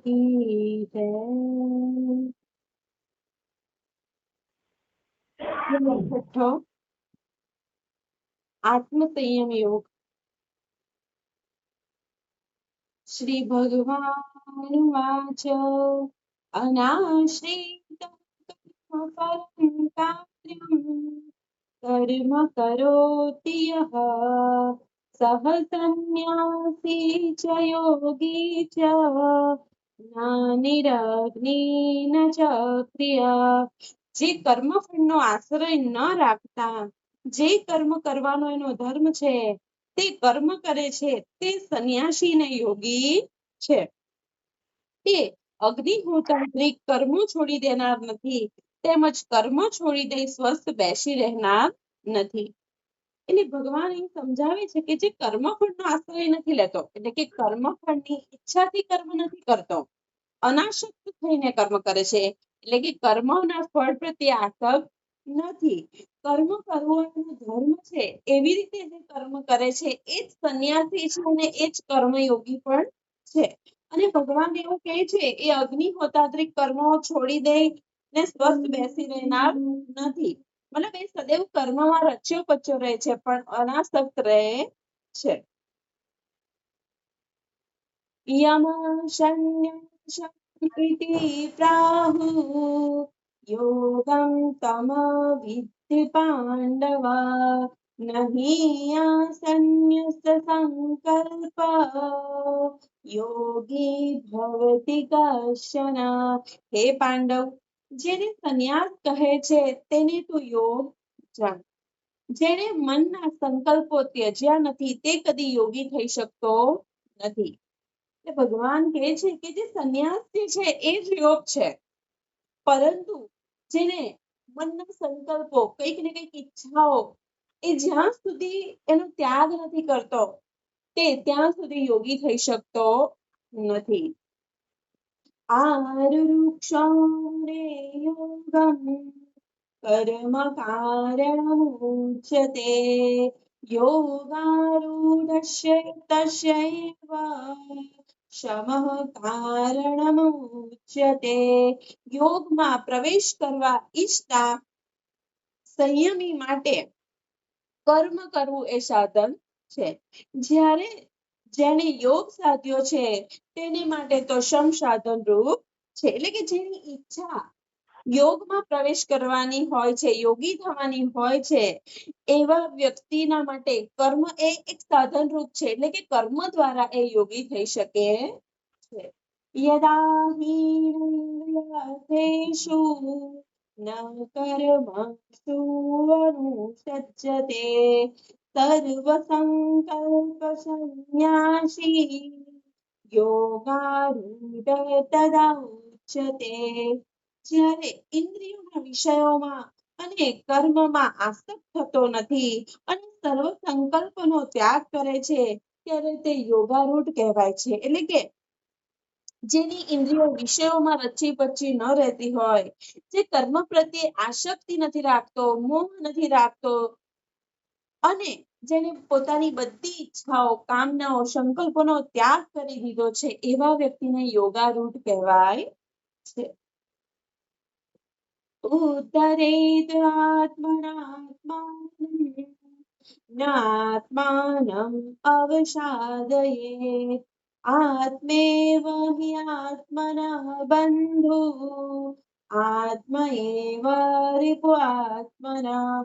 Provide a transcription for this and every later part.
की जय। छठो आत्म संयम योग। श्री भगवानुवाच अनाश्रितं कर्म कार्यं कर्म करोति यः सः सन्न्यासी च योगी च ज्ञानिरग्निर्न च क्रिया। જે કર્મફળનો આશ્રય ન રાખતા જે કર્મ કરવાનો એનો ધર્મ છે તે કર્મ કરે છે તે સંન્યાસી ને યોગી છે। તે અગ્નિહોત્રાત્રિક કર્મો છોડી દેનાર નથી તેમજ કર્મ છોડી દઈ સ્વસ્થ બેસી રહેનાર નથી। એટલે ભગવાન એ સમજાવે છે કે જે કર્મફળનો આશ્રય નથી લેતો એટલે કે કર્મફળની ઈચ્છાથી કર્મ નથી કરતો અનાસક્ત થઈને કર્મ કરે છે એટલે કે કર્મના ફળ પ્રત્યે આસક્ત નથી કર્મ કરવો એનો ધર્મ છે એવી રીતે જે કર્મ કરે છે એ જ સંન્યાસી છે અને એ જ કર્મયોગી પણ છે। અને ભગવાન એવું કહે છે એ અગ્નિહોત્રાત્રિક કર્મો છોડી દે ને સ્વસ્થ બેસી રહેનાર નથી મતલબ એ સદૈવ કર્મમાં રચ્યો પચ્યો રહે છે પણ અનાસક્ત રહે છે। યમ શન્યમ ઇતિ પ્રાહુ યોગમ તમ વિદ્ધિ પાંડવ નહીં સંન્યસ્ત સંકલ્પ યોગી ભવતિ કશ્ચન। હે પાંડવ જેને સંન્યાસ કહે છે તેને તું યોગ જાણ જેને મનના સંકલ્પો ત્યજ્યા નથી તે કદી યોગી થઈ શકતો નથી। ભગવાન કહે છે કે જે સંન્યાસ છે એ જ યોગ છે પરંતુ જેને મનના સંકલ્પો કંઈક ને કંઈક ઈચ્છાઓ એ જ્યાં સુધી એનો ત્યાગ નથી કરતો તે ત્યાં સુધી યોગી થઈ શકતો નથી। આરુરુક્ષોરે યોગમ કર્મ કારણમુચ્યતે યોગારૂઢસ્ય તસ્યૈવ શમઃ કારણમુચ્યતે। યોગમાં પ્રવેશ કરવા ઈચ્છતા સંયમી માટે કર્મ કરવું એ સાધન છે જ્યારે જેને યોગ સાધ્યો છે તેને માટે તો શમ સાધન રૂપ છે એટલે કે જેની ઈચ્છા યોગમાં પ્રવેશ કરવાની હોય છે યોગી થવાની હોય છે એવા વ્યક્તિના માટે કર્મ એ એક સાધન રૂપ છે એટલે કે કર્મ દ્વારા એ યોગી થઈ શકે છે। યદા હિન્દ્રિયાર્થેષુ ન કર્મસુ અનુસજ્જતે સર્વ સંકલ્પ સંન્યાસી યોગારૂઢ તદા ઉચ્યતે। જ્યારે ઇન્દ્રિયોના વિષયોમાં અને કર્મમાં આસક્ત થતો નથી અને સર્વ સંકલ્પનો ત્યાગ કરે છે ત્યારે તે યોગારૂઢ કહેવાય છે એટલે કે જેની ઇન્દ્રિયો વિષયોમાં રચી પચી ન રહેતી હોય જે કર્મ પ્રત્યે આસક્તિ નથી રાખતો મોહ નથી રાખતો અને જેને પોતાની બધી ઈચ્છાઓ કામનાઓ સંકલ્પોનો ત્યાગ કરી દીધો છે એવા વ્યક્તિને યોગારૂઢ કહેવાય છે। ઉદ્ધરેત આત્મનાત્માનં જ્ઞાત્માનં અવસાદયેત આત્મેવ હિ આત્મનઃ બંધુ આત્મ એવ રિપુ આત્મના।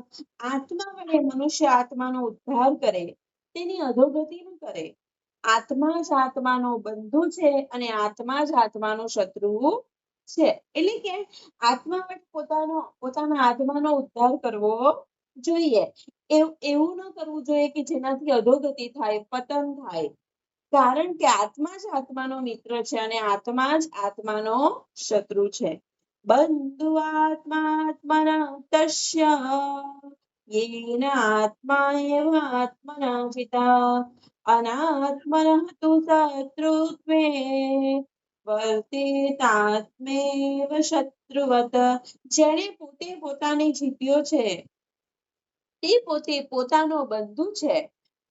આત્મા વડે મનુષ્ય આત્માનો ઉદ્ધાર કરે તેની અધોગતિ ન કરે આત્મા જ આત્માનો બંધુ છે અને આત્મા જ આત્માનો શત્રુ છે એટલે કે આત્મા વડે પોતાના આત્માનો ઉદ્ધાર કરવો જોઈએ એવું ન કરવું જોઈએ કે જેનાથી અધોગતિ થાય પતન થાય કારણ કે આત્મા જ આત્માનો મિત્ર છે અને આત્મા જ આત્માનો શત્રુ છે। બંધુ આત્માત્મના તસ્ય યેન આત્મા એવ આત્મના જીતા અનાત્મનઃ તુ શત્રુત્વે વર્તેતાત્મેવ શત્રુવત। જેણે પોતે પોતાને જીત્યો છે તે પોતે પોતાનો બંધુ છે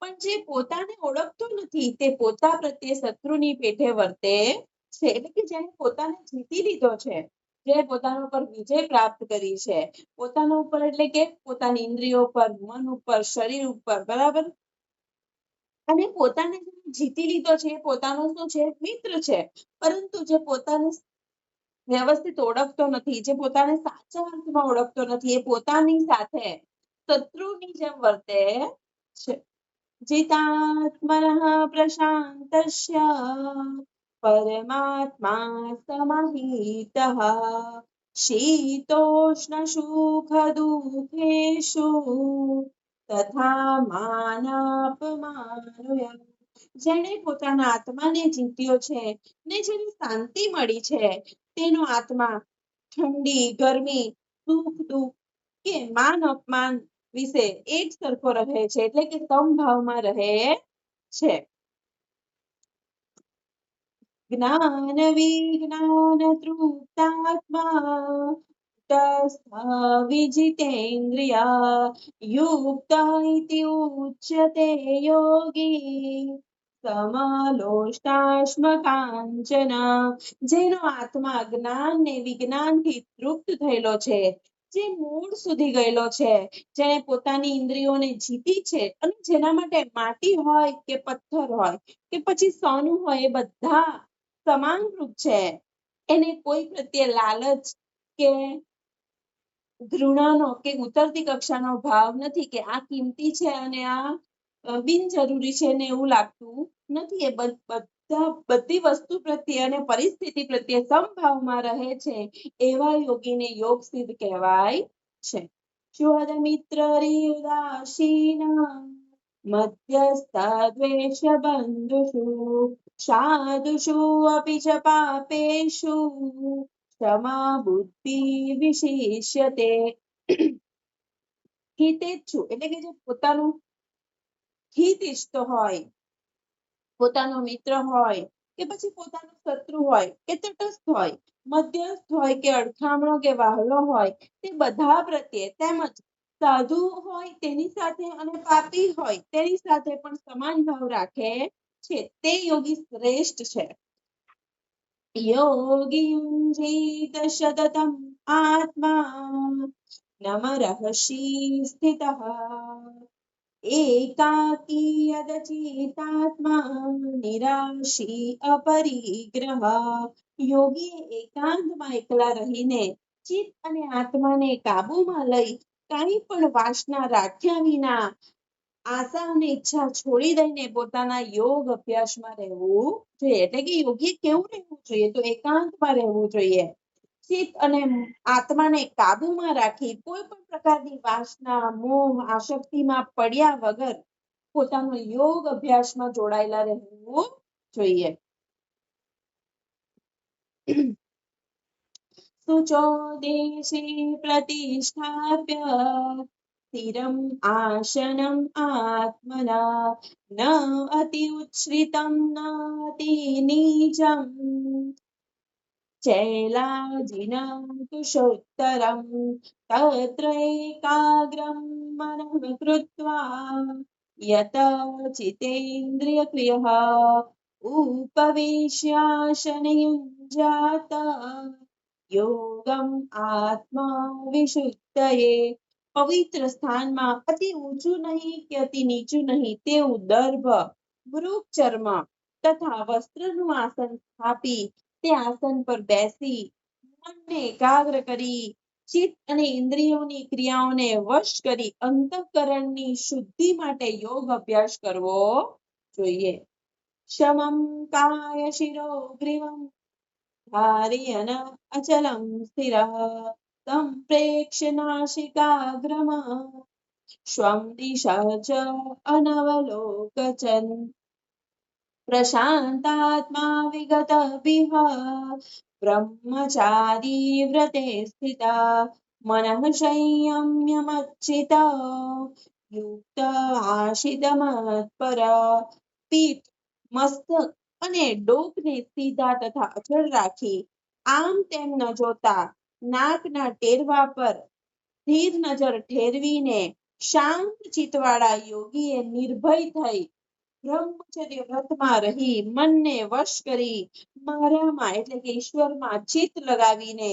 પણ જે પોતાને ઓળખતો નથી તે પોતા પ્રત્યે શત્રુની પેઠે વર્તે છે, એટલે કે જેને પોતાને જીતી લીધો છે, જે પોતાના ઉપર વિજય પ્રાપ્ત કરી છે, પોતાના ઉપર એટલે કે પોતાની ઇન્દ્રિયો પર, મન ઉપર, શરીર ઉપર, બરાબર, અને પોતાને જીતી લીધો છે, પોતાનો શું છે, મિત્ર છે, પરંતુ જે પોતાને વ્યવસ્થિત ઓળખતો નથી, જે પોતાને સાચા અર્થમાં ઓળખતો નથી, એ પોતાની સાથે શત્રુની જેમ વર્તે છે. जितात्मनः प्रशान्तस्य परमात्मा समाहितः शीतोष्णसुखदुःखेषु તથા માનાપમાનોયમ. જેણે પોતાના આત્માને જીત્યો છે ને જેને શાંતિ મળી છે, તેનો આત્મા ઠંડી, ગરમી, સુખ, દુઃખ કે માન અપમાન વિશે એક સરખો રહે છે, એટલે કે સમભાવમાં રહે છે. જ્ઞાન વિજ્ઞાન તૃપ્તાત્મા વિજિતેન્દ્રિયા યુક્ત ઇતિ ઉચ્યતે યોગી સમલોષ્ટાશ્મકાંચન. જેનો આત્મા જ્ઞાન ને વિજ્ઞાનથી તૃપ્ત થયેલો છે, જે મૂળ સુધી ગયેલો છે, જેને પોતાની ઇન્દ્રિયોને જીતી છે, અને જેના માટે માટી હોય કે પથ્થર હોય કે પછી સોનું હોય એ બધા સમાનરૂપ છે. એને કોઈ પ્રત્યે લાલચ કે ઘૃણાનો કે ઉતરતી કક્ષાનો ભાવ નથી કે આ કિંમતી છે અને આ બિનજરૂરી છે ને એવું લાગતું નથી. એ બધી વસ્તુ પ્રત્યે અને પરિસ્થિતિ પ્રત્યે સમભાવમાં રહે છે, એવા યોગીને યોગ સિદ્ધ કહેવાય છે. શુહદ મિત્ર ઉદાસીન મધ્યસ્થ દ્વેષ બંધુષુ સાધુષુ અપિ ચ પાપેષુ ક્ષમા બુદ્ધિ વિશિષ્યતે. હિતેચ્છુ એટલે કે જે પોતાનું હિત ઈચ્છતો હોય, પોતાનો મિત્ર હોય કે પછી પોતાનો શત્રુ હોય કે તટસ્થ હોય, મધ્યસ્થ હોય કે અડખામણો કે વહાલો હોય, તે બધા પ્રત્યે, તેમજ સાધુ હોય તેની સાથે અને પાપી હોય તેની સાથે પણ સમાન ભાવ રાખે છે, તે યોગી શ્રેષ્ઠ છે. યોગી યુંજીત સતતમ આત્મા નમરહસી સ્થિતઃ એકાકી યદચિતાત્મા નિરાશી અપરિગ્રહ. યોગીએ એકાંતમાં એકલા રહીને ચિત્ત અને આત્માને કાબુમાં લઈ કાંઈ પણ વાસના રાખ્યા વિના આશા અને ઈચ્છા છોડી દઈને પોતાના યોગ અભ્યાસમાં રહેવું જોઈએ. એટલે કે યોગી કેવું રહેવું જોઈએ? તો એકાંતમાં રહેવું જોઈએ. ચિત્ત અને આત્માને કાબુમાં રાખી કોઈ પણ પ્રકારની વાસના, મોહ, આસક્તિમાં પડ્યા વગર પોતાનો યોગ અભ્યાસમાં જોડાયેલા રહેવું જોઈએ. શુચો દેશે પ્રતિષ્ઠાપ્ય સ્થિરમ આસનમ આત્મના ન અતિ ઉચ્છ્રિતમ ન અતિ નીચમ ચૈલાજીનમ કુશોત્તરમ તત્ર એકાગ્રમ મનઃ કૃત્વા યત ચિતેન્દ્રિય ક્રિયઃ ઉપવિશ્યાસને યુંજાત યોગમ આત્મા વિશુદ્ધયે. પવિત્ર સ્થાનમાં અતિ ઊંચું નહીં કે અતિ નીચું નહીં તેવું દર્ભ, મૃગ ચર્મ તથા વસ્ત્રનું આસન સ્થાપી તે આસન પર બેસી મનને એકાગ્ર કરી ચિત્ત અને ઇન્દ્રિયોની ક્રિયાઓને વશ કરી અંતઃકરણની શુદ્ધિ માટે યોગ અભ્યાસ કરવો જોઈએ. શમમ કાય શિરો ગ્રીવમ ધારયન અચલમ સ્થિરઃ તમ પ્રેક્ષ્ય નાસિકાગ્રમ સ્વમ દિશા ચ અનવલોકચન પ્રશાંતાત્મા વિગતભિઃ બ્રહ્મચારી વ્રતે સ્થિતા મનઃ સંયમ્ય મચ્ચિતા યુક્ત આશિત મત્પર. પીઠ, મસ્તક અને ડોકને સીધા તથા અચળ રાખી આમ તેમ ન જોતા નાકના ટેરવા પર સ્થિર નજર ઠેરવીને શાંત ચિત્તવાળા યોગીએ નિર્ભય થઈ બ્રહ્મચર્ય વ્રતમાં રહી મનને વશ કરી મારામાં એટલે કે ઈશ્વરમાં ચિત્ત લગાવીને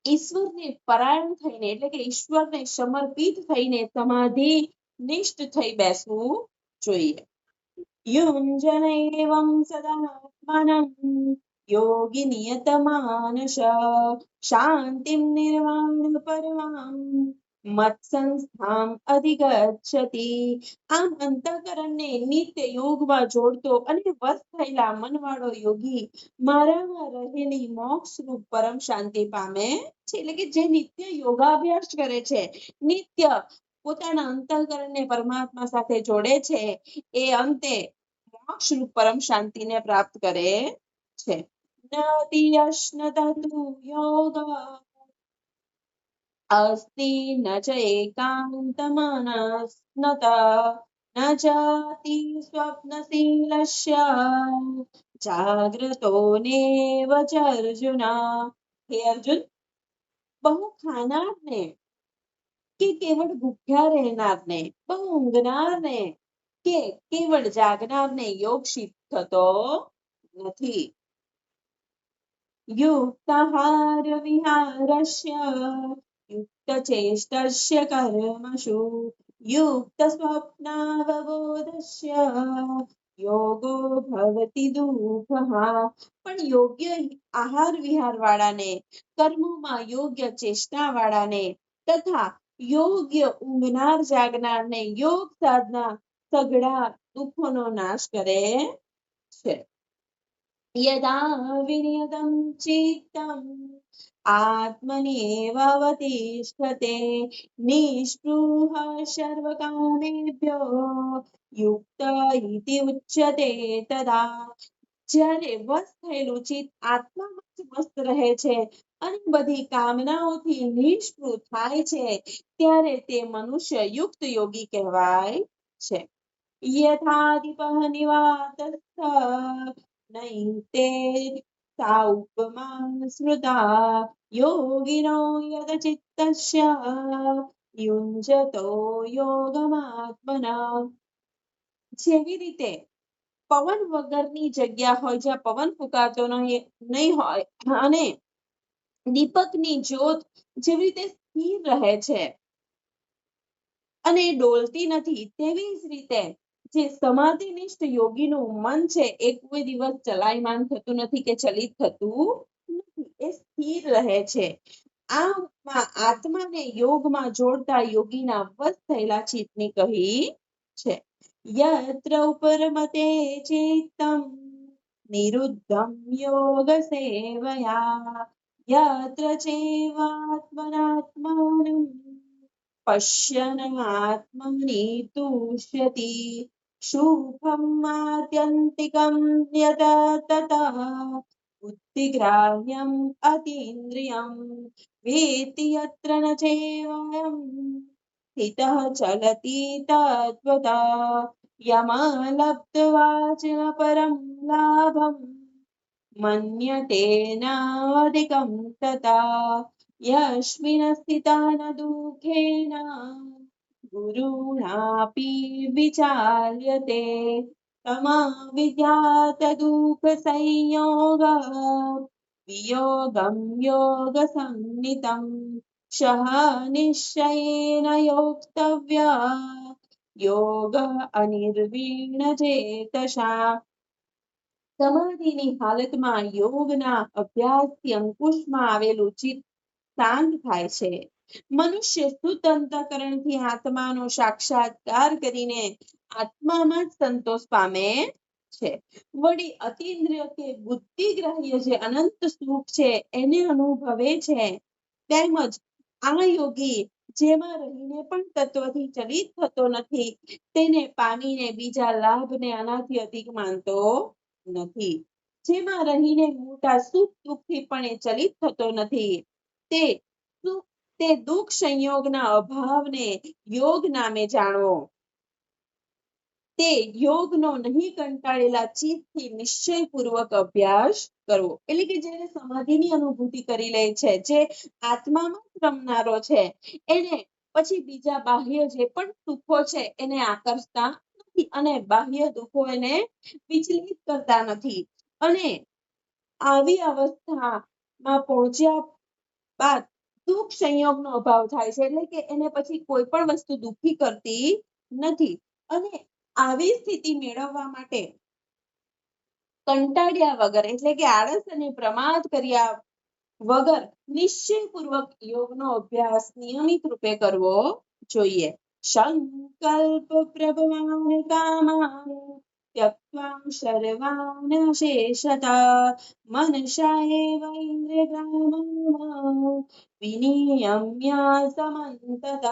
ઈશ્વરને પરાયણ થઈને એટલે કે ઈશ્વરને સમર્પિત થઈને સમાધિ નિષ્ઠ થઈ બેસવું જોઈએ. યુંજનૈવં સદાત્માનં યોગી નિયતમાનસ શાંતિમ નિર્વાણ પરમામ મત્સંસ્થામ અધિગચ્છતિ. આમ અંતઃકરણને નિત્ય યોગમાં જોડતો અને વશ થયેલા મનવાળો યોગી મારામાં રહેલી મોક્ષ રૂપ પરમ શાંતિ પામે છે. એટલે કે જે નિત્ય યોગાભ્યાસ કરે છે, નિત્ય પોતાના અંતઃકરણને પરમાત્મા સાથે જોડે છે, એ અંતે મોક્ષ રૂપ પરમ શાંતિને પ્રાપ્ત કરે છે. નતિ અશ્નતતુ યોગ અસ્તિ ન ચ એકાંતમનસ્નત ન ચાતિ સ્વપ્નશીલસ્ય જાગ્રતો નેવ ચ અર્જુન. હે અર્જુન, બહુ ખાનારને કે કેવળ ભૂખ્યા રહેનારને, બહુ ઊંઘનારને કે કેવળ જાગનારને યોગ સિદ્ધ થતો નથી. યુક્તાહાર વિહારસ્ય યુક્ત ચેષ્ટસ્ય કર્મસુ યુક્ત સ્વપ્નાવબોધસ્ય યોગો ભવતિ દુઃખઃ. પણ યોગ્ય આહાર વિહાર વાળાને, કર્મોમાં યોગ્ય ચેષ્ટા વાળાને તથા યોગ્ય ઊંઘનાર જાગનારને યોગ સાધના સઘળા દુઃખોનો નાશ કરે છે. યદા વિનિયતં ચિત્તં આત્મન્યેવાવતિષ્ઠતે નિસ્પૃહ સર્વકામેભ્યો યુક્ત ઇતિ ઉચ્યતે તદા. જ્યારે વશ થયેલું ચિત્ત આત્મામાં જ મસ્ત રહે છે અને બધી કામનાઓથી નિષ્પૃહ થાય છે, ત્યારે તે મનુષ્ય યુક્ત યોગી કહેવાય છે. યથાદીપઃ નિવાતસ્થ નૈતે सा उपमा स्मृता योगिनो यद चित्तस्य युञ्जतो योगमात्मना. જેવી રીતે પવન વગરની જગ્યા હોય જ્યાં પવન ફૂંકાતો નહીં હોય અને દીપકની જ્યોત જેવી રીતે સ્થિર રહે છે અને ડોલતી નથી, તેવી જ રીતે જે સમાધિનિષ્ઠ યોગીનું મન છે એ કોઈ દિવસ ચલાયમાન થતું નથી કે ચલિત થતું નથી, એ સ્થિર રહે છે. આમાં આત્માને યોગમાં જોડતા યોગીના વશ થયેલા ચિત્તની કહી છે. યત્ર ઉપરમતે ચિત્તં નિરુદ્ધમ યોગ સેવયા યત્ર ચૈવાત્મનાત્માનં પશ્યન આત્મનિ તુષ્યતિ સુખમ આત્યંતિકમ યત તતઃ બુદ્ધિગ્રાહ્યમ અતીન્દ્રિયમ વેતિ યત્ર ન ચૈવયં સ્થિતઃ ચલતિ તત્વતઃ યમલબ્ધવા ચ પરમ લાભમ મન્યતે નાધિકં તથા યસ્મિન સ્થિતા ન દુઃખેન ગુરુણાપી વિચાલ્યતે તમવિદ્યાત દુઃખ સંયોગ વિયોગમ યોગ સંનિતમ સહ નિશ્ચયેન યોક્તવ્ય યોગ અનિર્વીણ ચેતસા. સમાધિની હાલતમાં યોગના અભ્યાસથી અંકુશમાં આવેલું ચિત્ત શાંત થાય છે. મનુષ્ય શુદ્ધ અંતઃકરણથી આત્માનો સાક્ષાત્કાર કરીને આત્મામાં જ સંતોષ પામે છે. વળી અતીન્દ્રિય કે બુદ્ધિગ્રાહ્ય જે અનંત સુખ છે એને અનુભવે છે. તેમજ આ યોગી જેમાં રહીને પણ તત્વથી ચલિત થતો નથી, તેને પામીને બીજા લાભને આનાથી અધિક માનતો નથી. જેમાં રહીને મોટા સુખ દુઃખથી પણ એ ચલિત થતો નથી, તે દુઃખ સંયોગના અભાવને યોગ નામે જાણવો. તે યોગનો નહીં કંટાળેલા ચિત્તથી નિશ્ચયપૂર્વક અભ્યાસ કરવો. એટલે કે જેને સમાધિની અનુભૂતિ કરી લે છે, જે આત્મામાં રમનારો છે, એને પછી બીજા બાહ્ય જે પણ સુખો છે એને આકર્ષતા અને બાહ્ય દુઃખો એને વિચલિત કરતા નથી અને આવી અવસ્થામાં પહોંચ્યા બાદ દુઃખ સંયોગનો અભાવ થાય છે એટલે કે એને પછી કોઈ પણ વસ્તુ દુઃખી કરતી નથી અને આવી સ્થિતિ મેળવવા માટે કંટાળ્યા વગર એટલે કે આળસ અને પ્રમાદ કર્યા વગર નિશ્ચયપૂર્વક યોગનો અભ્યાસ નિયમિત રૂપે કરવો જોઈએ સંકલ્પ પ્રભવાન કામાન ત્યક્ત્વા સર્વાન શેષતઃ મનસા એવ ઇન્દ્રિયગ્રામાન વિનિયમ્ય સમંતતઃ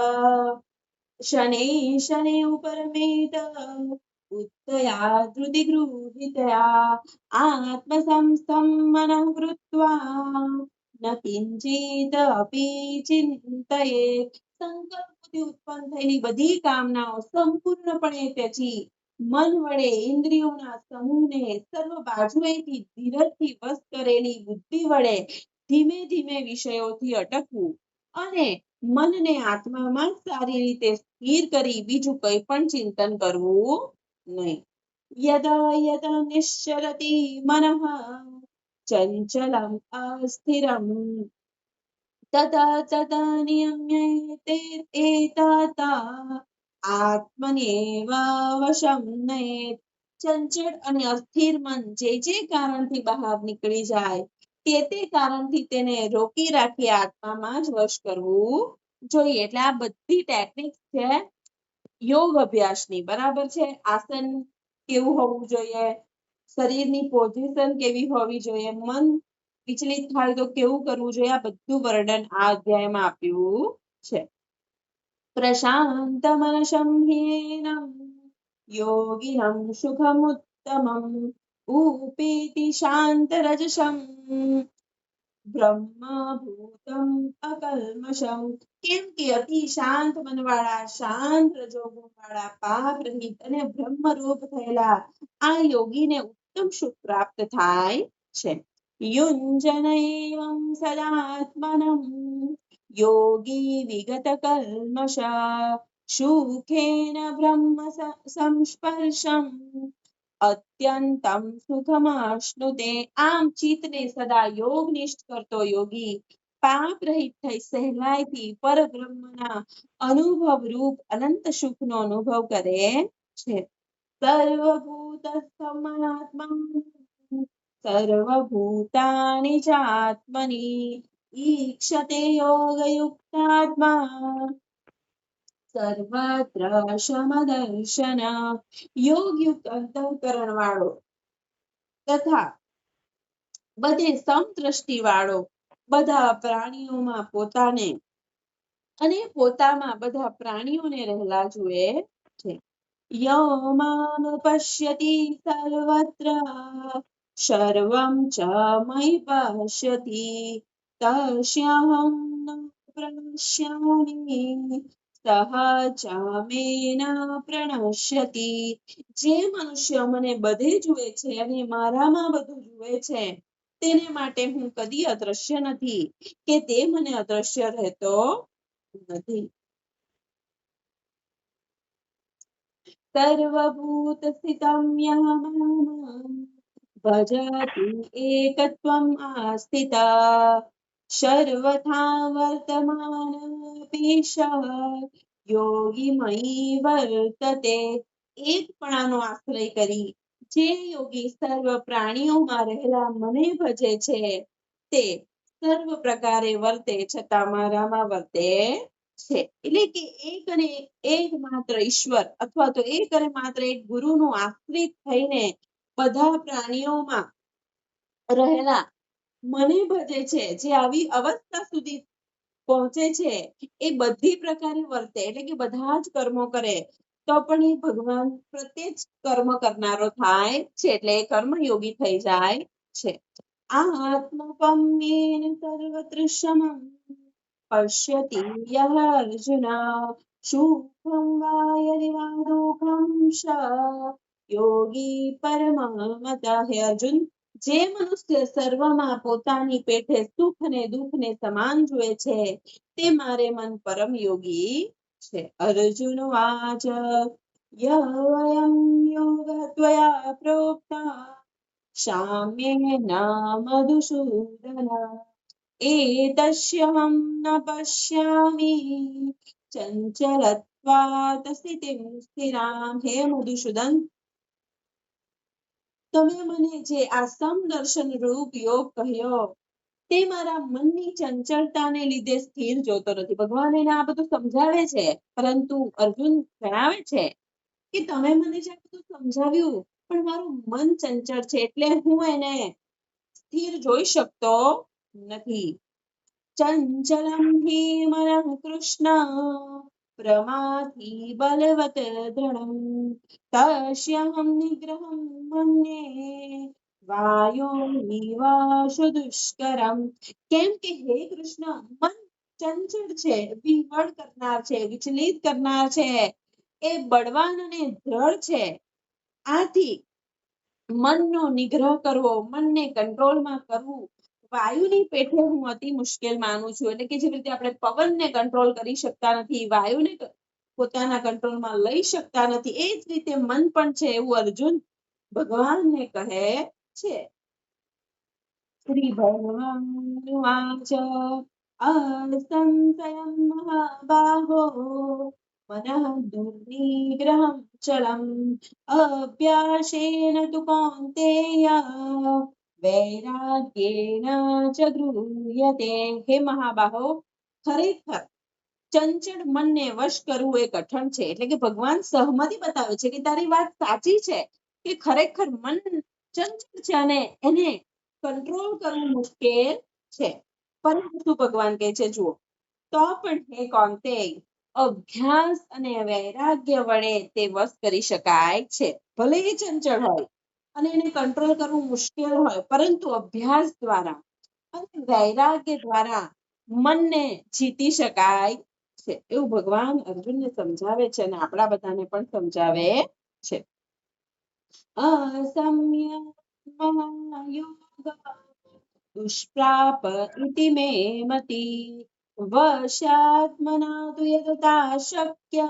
શનૈઃ શનૈઃ ઉપરમેત ઉત્તયા ધૃતિ ગૃહીતયા આત્મસંસ્થં મનઃ કૃત્વા ન કિંચિત અપી ચિંતયેત સંકલ્પથી ઉત્પન્ન થયેલી બધી કામનાઓ સંપૂર્ણપણે ત્યજી મન વડે ઇન્દ્રિયોના સમૂહને સર્વ બાજુએથી ધીરજથી વશ કરેલી બુદ્ધિ વડે ધીમે ધીમે વિષયોથી અટકવું અને મનને આત્મામાં સારી રીતે સ્થિર કરી બીજું કંઈ પણ ચિંતન કરવું નહીં યદા યદા નિશ્ચરતિ મનઃ ચંચલમ અસ્થિરમ તદા તદા નિયમ્યતે એતતા આત્મનેવ વશમ નયેત ચંચળ અને અસ્થિર મન જે કારણથી બહાર નીકળી જાય તે કારણથી તેને રોકી રાખી આત્મામાં જ વશ કરવું જોઈએ એટલે આ બધી ટેકનિક છે યોગ અભ્યાસની બરાબર છે આસન કેવું હોવું જોઈએ શરીરની પોઝિશન કેવી હોવી જોઈએ મન વિચલિત થાય તો કેવું કરવું જોઈએ આ બધું વર્ણન આ અધ્યાયમાં આપ્યું છે પ્રશાંત મનસં હિયેનં યોગિનં સુખમુત્તમં ઉપેતિ શાંત રજસં બ્રહ્મભૂતમ અકલ્મષમ કેમ કે અતિ શાંત મનવાળા શાંત રજોગુણવાળા પાપ રહિત અને બ્રહ્મરૂપ થયેલા આ યોગીને ઉત્તમ સુખ પ્રાપ્ત થાય છે યુંજન એવં સદાત્મનં યોગી વિગત કલ્મષ સુખેન બ્રહ્મ સંસ્પર્શમ અત્યંતમ સુખમાશ્નુતે આમ ચિત્તને સદા યોગનિષ્ઠ કરતો યોગી પાપ રહિત થઈ સહેલાઈથી પરબ્રહ્મના અનુભવ રૂપ અનંત સુખનો અનુભવ કરે છે સર્વભૂતસ્થમાત્મા સર્વભૂતાનિ ચાત્મની ઈક્ષતે યોગયુક્તાત્મા સર્વત્ર સમદર્શન યોગયુક્ત અંતઃકરણ વાળો તથા બધે સમદ્રષ્ટિ વાળો બધા પ્રાણીઓમાં પોતાને અને પોતામાં બધા પ્રાણીઓને રહેલા જુએ છે યો મામ પશ્યતિ સર્વત્ર સર્વં ચ મયિ પશ્યતિ તસ્યાહં ન પ્રણશ્યામિ સહજામેન પ્રણશ્યતિ જે મનુષ્ય મને બધે જુએ છે અને મારામાં બધું જુએ છે તેને માટે હું કદી અદ્રશ્ય નથી કે તે મને અદ્રશ્ય રહેતો નથી સર્વભૂત સ્થિતં યહ ભજતિ એકત્વમ આસ્થિતા સર્વથા વર્તમાનપી સઃ યોગી મયી વર્તતે એકપણાનો આશ્રય કરી જે યોગી સર્વ પ્રાણીઓમાં રહેલા મને ભજે છે તે સર્વ પ્રકારે વર્તે છતાં મારામાં વર્તે છે એટલે કે એક અને એક માત્ર ઈશ્વર અથવા તો એક અને માત્ર એક ગુરુનો આશ્રિત થઈને બધા પ્રાણીઓમાં રહેલા મને ભજે છે જે આવી અવસ્થા સુધી પહોંચે છે એ બધી પ્રકારે વર્તે એટલે કે બધા જ કર્મો કરે તો પણ એ ભગવાન પ્રત્યે જ કર્મ કરનારો થાય છે એટલે એ કર્મયોગી થઈ જાય છે આત્મપમ્યેન સર્વત્ર સમં પશ્યતિ યહ અર્જુન સુખં વા યદિ વા દુઃખં સ યોગી પરમમતઃ હે અર્જુન જે મનુષ્ય સર્વમાં પોતાની પેઠે સુખ અને દુઃખને સમાન જુએ છે તે મારે મન પરમ યોગી છે અર્જુન વાચ यं योगः त्वया प्रोक्तः साम्येन मधुसूदन एतस्यहं न पश्यामि चञ्चलत्वात् स्थितिं स्थिराम्। हे मधुसूदन, તમે મને જે આ સમદર્શન રૂપ યોગ કહ્યો તે મારા મનની ચંચળતાને લીધે સ્થિર જોતો નથી. ભગવાન એને આ બધું સમજાવે છે, પરંતુ અર્જુન જણાવે છે કે તમે મને જે આ બધું સમજાવ્યું પણ મારું મન ચંચળ છે એટલે હું એને સ્થિર જોઈ શકતો નથી. ચંચલમ હિ મનઃ કૃષ્ણ પ્રમાથી બલવત દૃઢમ તસ્યહં નિગ્રહં મન્યે વાયોરીવાશુ દુષ્કરમ. કેમ કે હે કૃષ્ણ, મન ચંચળ છે, વિહવળ કરનાર છે, વિચલિત કરનાર છે, એ બળવાન અને દ્રઢ છે. આથી મનનો નિગ્રહ કરવો, મનને કંટ્રોલમાં કરવું, વાયુની પેઠે હું અતિ મુશ્કેલ માનું છું. એટલે કે જેવી રીતે આપણે પવનને કંટ્રોલ કરી શકતા નથી, વાયુને પોતાના કંટ્રોલમાં લઈ શકતા નથી, એ જ રીતે મન પણ છે એવું અર્જુન ભગવાનને કહે છે. શ્રી ભગવાનુવાચ અસંશયં મહાબાહો મનઃ દુર્નિગ્રહં ચલમ અભ્યાસેન તુ કૌન્તેય વૈરાગ્યેન ચ ગૃહ્યતે. હે મહાબાહો, ખરેખર ચંચળ મનને વશ કરવું એ કઠણ છે. એટલે કે ભગવાન સહમતિ બતાવે છે કે તારી વાત સાચી છે કે ખરેખર મન ચંચળ છે અને એને કંટ્રોલ કરવું મુશ્કેલ છે. પરંતુ ભગવાન કહે છે, જુઓ, તો પણ હે કૌંતેય, અભ્યાસ અને વૈરાગ્ય વડે તે વશ કરી શકાય છે. ભલે એ ચંચળ હોય અને એને કંટ્રોલ કરવું મુશ્કેલ હોય, પરંતુ અભ્યાસ દ્વારા અને વૈરાગ્ય દ્વારા મનને જીતી શકાય છે. એવું ભગવાન અર્જુનને સમજાવે છે અને આપણા બધાને પણ સમજાવે છે. અસમ્ય મહાયોગ દુષ્પ્રાપ ઇતિ મે મતિ વશ્યાત્મના તુ યતતા શક્ય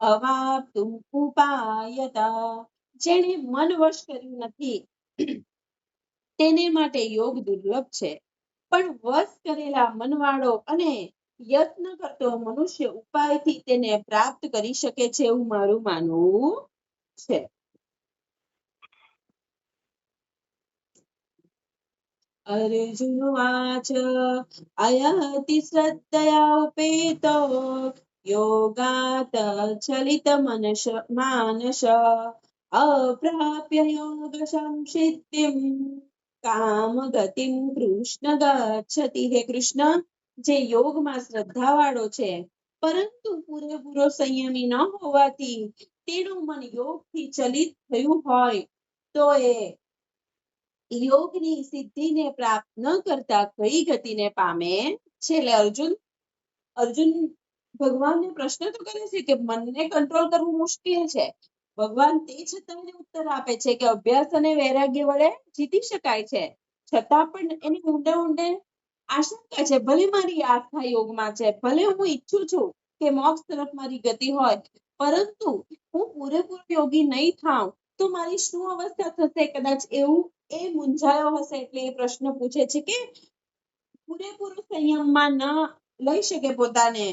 અવાપ્તુમ ઉપાયતા. જેણે મન વશ કર્યું નથી તેને માટે યોગ દુર્લભ છે, પણ વશ કરેલા મનવાળો અને યત્ન કરતો મનુષ્ય ઉપાયથી તેને પ્રાપ્ત કરી શકે છે એવું મારું માનવું છે. અર્જુન વાચ અયતિ શ્રદ્ધયા ઉપેતો યોગાત ચલિત માનસ અપ્રાપ્ય યોગ સંસિદ્ધિમ કામ ગતિમ કૃષ્ણ ગચ્છતિ. હે કૃષ્ણ, જે યોગમાં શ્રદ્ધા વાળો છે પરંતુ પૂરેપૂરો સંયમી ન હોવાથી તેનું મન યોગથી ચલિત થયું હોય તો એ યોગની સિદ્ધિને પ્રાપ્ત ન કરતા કઈ ગતિને પામે છે. એટલે અર્જુન ભગવાનને પ્રશ્ન તો કરે છે કે મનને કંટ્રોલ કરવું મુશ્કેલ છે. ભગવાન તે છતાં એને ઉત્તર આપે છે કે અભ્યાસ અને વૈરાગ્ય વડે જીતી શકાય છે. છતાં પણ એની ઊંડે ઊંડે આશંકા છે. ભલે મારી આસ્થા યોગમાં છે, ભલે હું ઈચ્છું છું કે મોક્ષ તરફ મારી ગતિ હોય, પરંતુ હું પૂરેપૂરો યોગી નહીં થાઉં તો મારી શું અવસ્થા થશે. કદાચ એવું એ મૂંઝાયો હશે એટલે એ પ્રશ્ન પૂછે છે કે પૂરેપૂરો સંયમમાં ન લઈ શકે પોતાને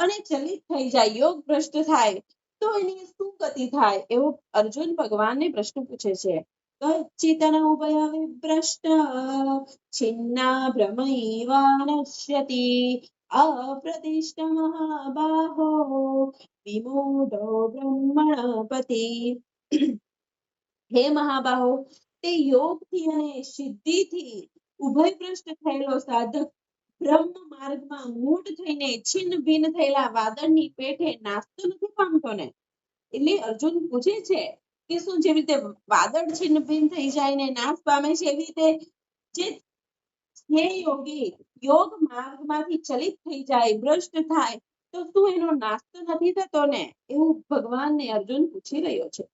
અને ચલિત થઈ જાય, યોગ ભ્રષ્ટ થાય તો એની શું ગતિ થાય, એવો અર્જુન ભગવાનને પ્રશ્ન પૂછે છે. કચ્ચિતન ઉભય વિભ્રષ્ટ છિન્ના ભ્રમૈવાનશ્યતિ અપ્રતિષ્ઠ મહાબાહો વિમૂઢો બ્રહ્મણપતિ. હે મહાબાહો, તે યોગથી અને સિદ્ધિથી ઉભયભ્રષ્ટ થયેલો સાધક બ્રહ્મ માર્ગમાં મૂઢ થઈને છિન્ન ભિન્ન થયેલા વાદળની પેઠે નાસ્તો નથી પામતો ને. એટલે અર્જુન પૂછે છે કે શું જેવી રીતે વાદળ છિન્ન ભિન્ન થઈ જાય ને નાશ પામે છે, એવી રીતે જે હે યોગી યોગ માર્ગમાંથી ચલિત થઈ જાય, ભ્રષ્ટ થાય તો શું એનો નાશ તો નથી થતો ને, એવું ભગવાનને અર્જુન પૂછી રહ્યો છે.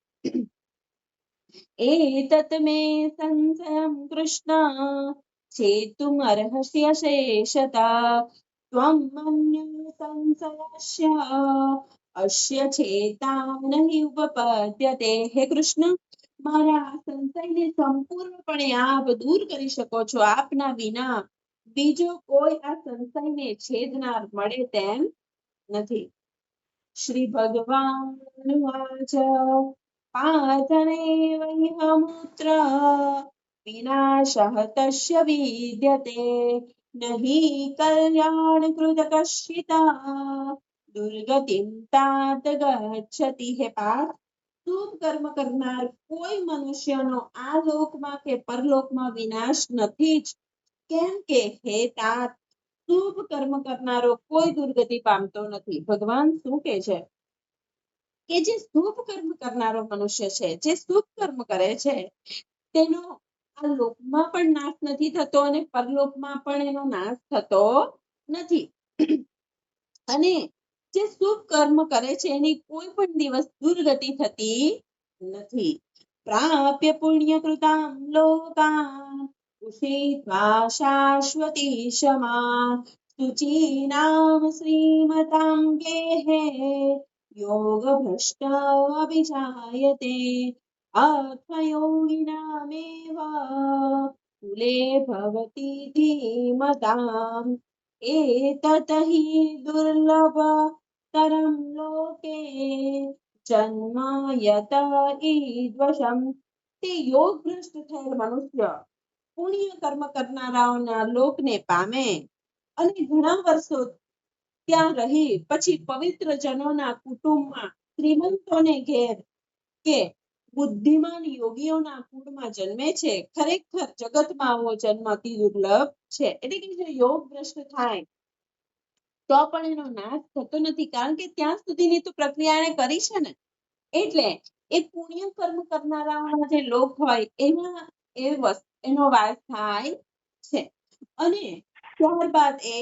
एतत् मे संशयं कृष्ण छेतुम् अर्हस्य शेषतः त्वं मन्ये संशयस्य અસ્ય ચેતા નહિ ઉપપદ્યતે. હે કૃષ્ણ, મારા સંશયને સંપૂર્ણપણે આપ દૂર કરી શકો છો. આપના વિના બીજો કોઈ આ સંશયને છેદનાર મળે તેમ નથી. શ્રી ભગવાન વાચ પાર્થનેવૈહમૂત્ર વિનાશઃ તસ્ય વિદ્યતે નહિ કલ્યાણ કૃત કશ્ચિતા દુર્ગતિમ તાત ગચ્છતિ. હે પાર્થ, શુભ કર્મ કરનાર કોઈ મનુષ્યનો આ લોકમાં કે પરલોકમાં વિનાશ નથી જ. કેમ કે હે तात, શુભ કર્મ કરનારો કોઈ દુર્ગતિ પામતો નથી. ભગવાન શું કે છે કે જે શુભ કર્મ કરનારો મનુષ્ય છે, જે શુભ કર્મ કરે છે, તેનો આ લોકમાં પણ નાશ નથી થતો અને પરલોકમાં પણ એનો નાશ થતો નથી. અને જે શુભ કર્મ કરે છે એની કોઈ પણ દિવસ દુર્ગતિ થતી નથી. પ્રાપ્ય પુણ્ય કૃતામ લોકાન ઉષિત્વા શાશ્વતી ક્ષમા શુચીનામ શ્રીમતામ ગેહે યોગ ભ્રષ્ટ અભિજાયતે અર્થયોગિનામેવ કુલે ભવતી ધીમતામ એતત હિ દુર્લભ તરમ લોકે જન્મ યત ઈદ્વશમ. તે યોગ ભ્રષ્ટ થયેલ મનુષ્ય પુણ્ય કર્મ કરનારાઓના લોકને પામે અને ઘણા વર્ષો ત્યાં રહી પછી પવિત્ર જનોના કુટુંબમાં શ્રીમંતોને ઘેર કે બુદ્ધિમાન યોગીઓના કુળમાં જન્મે છે. ખરેખર જગતમાં આવો જન્મ અતિ દુર્લભ છે. એટલે કે જો યોગ ભ્રષ્ટ થાય તો પણ એનો નાશ થતો નથી, કારણ કે ત્યાં સુધીની તો પ્રક્રિયા એને કરી છે ને. એટલે એ પુણ્ય કર્મ કરનારાઓના જે લોક હોય એમાં એનો વાસ થાય છે. અને ત્યારબાદ એ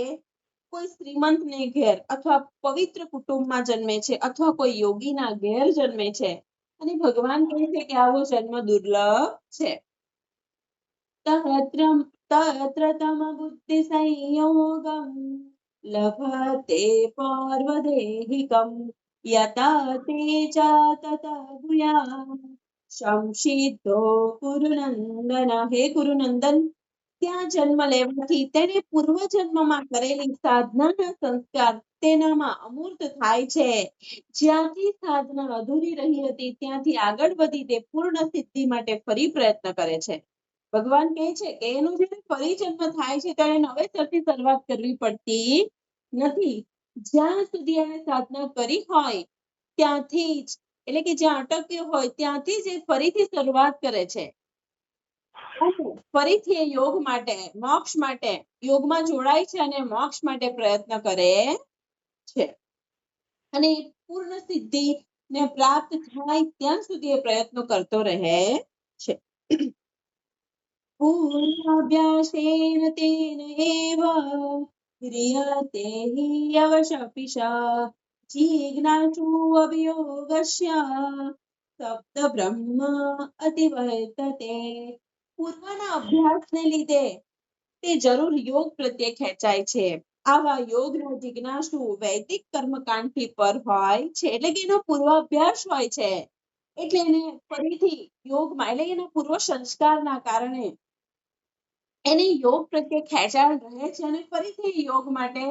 કોઈ શ્રીમંતને ઘેર અથવા પવિત્ર કુટુંબમાં જન્મે છે અથવા કોઈ યોગીના ઘેર જન્મે છે. અને ભગવાન કહે છે કે આવો જન્મ દુર્લભ છે. તત્ર તમ બુદ્ધિ સંયોગમ લભતે પર્વદેહિકમ યતા તે ચ તત ભૂયા સંસિદ્ધો કુરુનંદન. હે કુરુનંદન, ત્યાં જન્મ લેવાથી તેને પૂર્વ જન્મમાં કરેલી સાધનાના સંસ્કાર તેનામાં અમૂર્ત થાય છે. જ્યાંથી સાધના અધૂરી રહી હતી ત્યાંથી આગળ વધી તે પૂર્ણ સિદ્ધિ માટે ફરી પ્રયત્ન કરે છે. ભગવાન કહે છે કે એનો જે ફરી જન્મ થાય છે ત્યારે નવેસરથી શરૂઆત કરવી પડતી નથી. જ્યાં સુધી એને સાધના કરી હોય ત્યાંથી જ, એટલે કે જ્યાં અટક્યો હોય ત્યાંથી જ ફરીથી શરૂઆત કરે છે. ફરીથી એ યોગ માટે, મોક્ષ માટે યોગમાં જોડાય છે અને મોક્ષ માટે પ્રયત્ન કરે છે. અને પૂર્ણ સિદ્ધિ ને પ્રાપ્ત થાય ત્યાં સુધી એ પ્રયત્નો કરતો રહે છે. પૂર્ણાભ્યાસેન તેન એવ ક્રિયતે હિ અવશપિશા જિજ્ઞાસુ અભિયોગસ્ય સપ્ત બ્રહ્મ અતિવર્તતે. પૂર્વના અભ્યાસને લીધે તે જરૂર યોગ પ્રત્યે ખેંચાય છે. આવા યોગના જિજ્ઞાસુ વૈદિક કર્મકાંડથી પર હોય છે. એટલે કે એનો પૂર્વાભ્યાસ હોય છે. એટલે એને ફરીથી યોગમાં, એટલે એના પૂર્વ સંસ્કારના કારણે એને યોગ પ્રત્યે ખેંચાણ રહે છે અને ફરીથી યોગ માટે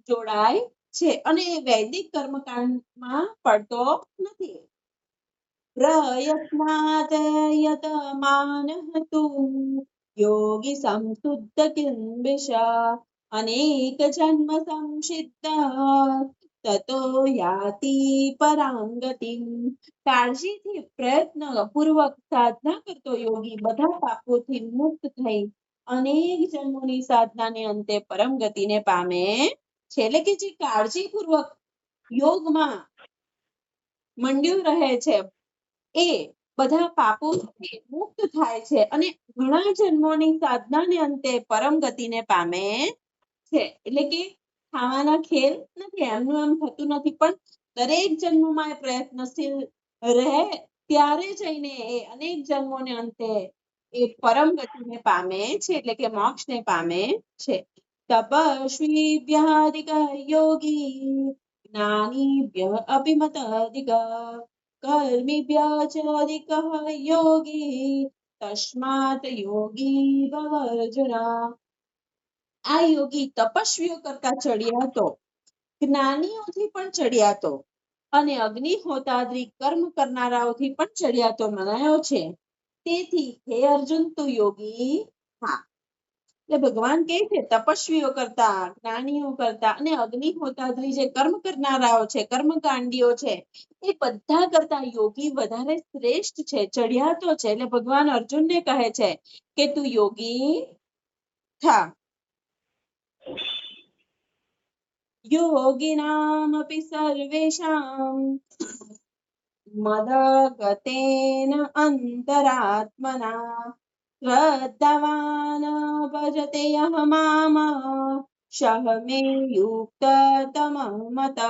જોડાય છે અને વૈદિક કર્મકાંડમાં પડતો નથી. પ્રયત્નાત યતમાનઃ તુ યોગી સંશુદ્ધ કિલ્બિષા અનેક જન્મ સંસિદ્ધ તતો યાતિ પરાંગતિમ. કાળજીથી પ્રયત્ન પૂર્વક સાધના કરતો યોગી બધા પાપોથી મુક્ત થઈ અનેક જન્મોની સાધનાને અંતે પરમ ગતિને પામે છે. એટલે કે જે કાળજીપૂર્વક યોગમાં મંડ્યો રહે છે એ બધા પાપોથી મુક્ત થાય છે અને ઘણા જન્મોની સાધનાને અંતે પરમ ગતિને પામે છે. એટલે કે ખાવાના ખેલ નથી, એમનું એમ થતું નથી, પણ દરેક જન્મમાં એ પ્રયત્નશીલ રહે ત્યારે જઈને એ અનેક જન્મોને અંતે એ પરમ ગતિને પામે છે, એટલે કે મોક્ષને પામે છે. તપસ્વી વ્યાધિક યોગી જ્ઞાનીભ્યઃ અપि મતાધિકः કર્મિભ્યः ચ અધિકः યોગી તસ્માત યોગી ભવ અર્જુન. આ યોગી તપસ્વીઓ કરતા ચડિયાતો, જ્ઞાનીઓથી પણ ચડિયાતો અને અગ્નિહોત્રાદિ કર્મ કરનારાઓથી પણ ચડિયાતો મનાયો છે. તેથી હે અર્જુન તું યોગી થા. એટલે ભગવાન કહે છે તપસ્વીઓ કરતા, જ્ઞાનીઓ કરતા અને અગ્નિહોત્રાદિ જે કર્મ કરનારાઓ છે, કર્મકાંડીઓ છે, એ બધા કરતા યોગી વધારે શ્રેષ્ઠ છે, ચડિયાતો છે. એટલે ભગવાન અર્જુનને કહે છે કે તું યોગી થા. યોગિનામપિ સર્વેષાં મદગતેન અંતરાત્મના શ્રદ્ધાવાન ભજતે યહ મામ સહ મે યુક્તતમઃ મતઃ.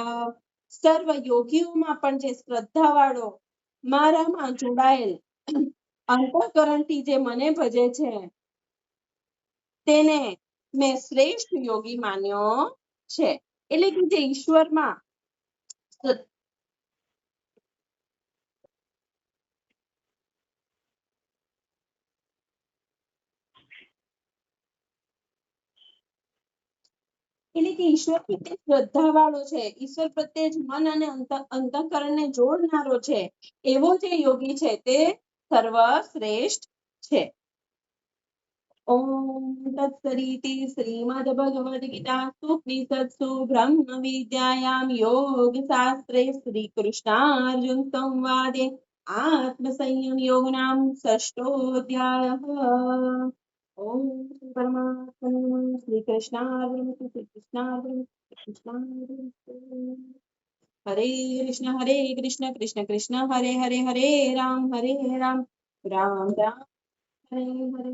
સર્વ યોગીઓમાં પણ જે શ્રદ્ધાવાળો મારામાં જોડાયેલ અંતઃકરણથી જે મને ભજે છે તેને મેં શ્રેષ્ઠ યોગી માન્યો છે. એટલે કે જે ઈશ્વરમાં એટલે કે ઈશ્વર પ્રત્યે શ્રદ્ધા વાળો છે, ઈશ્વર પ્રત્યે જ મન અને અંતઃકરણને જોડનારો છે, એવો જે યોગી છે તે સર્વશ્રેષ્ઠ છે. ઓમ તત્સદિતિ શ્રીમદ ભગવદ ગીતાસુ ઉપનિષત્સુ બ્રહ્મ વિદ્યાયામ યોગ શાસ્ત્રે શ્રી કૃષ્ણાર્જુન સંવાદે આત્મ સંયમ યોગ નામ ષષ્ઠોધ્યાયઃ. ઓમ પરમાત્મને શ્રી કૃષ્ણાર્પણમસ્તુ. શ્રી કૃષ્ણાર્પણમસ્તુ. શ્રી કૃષ્ણાર્પણમસ્તુ. હરે કૃષ્ણ કૃષ્ણ કૃષ્ણ હરે હરે, હરે રામ રામ રામ હરે હરે.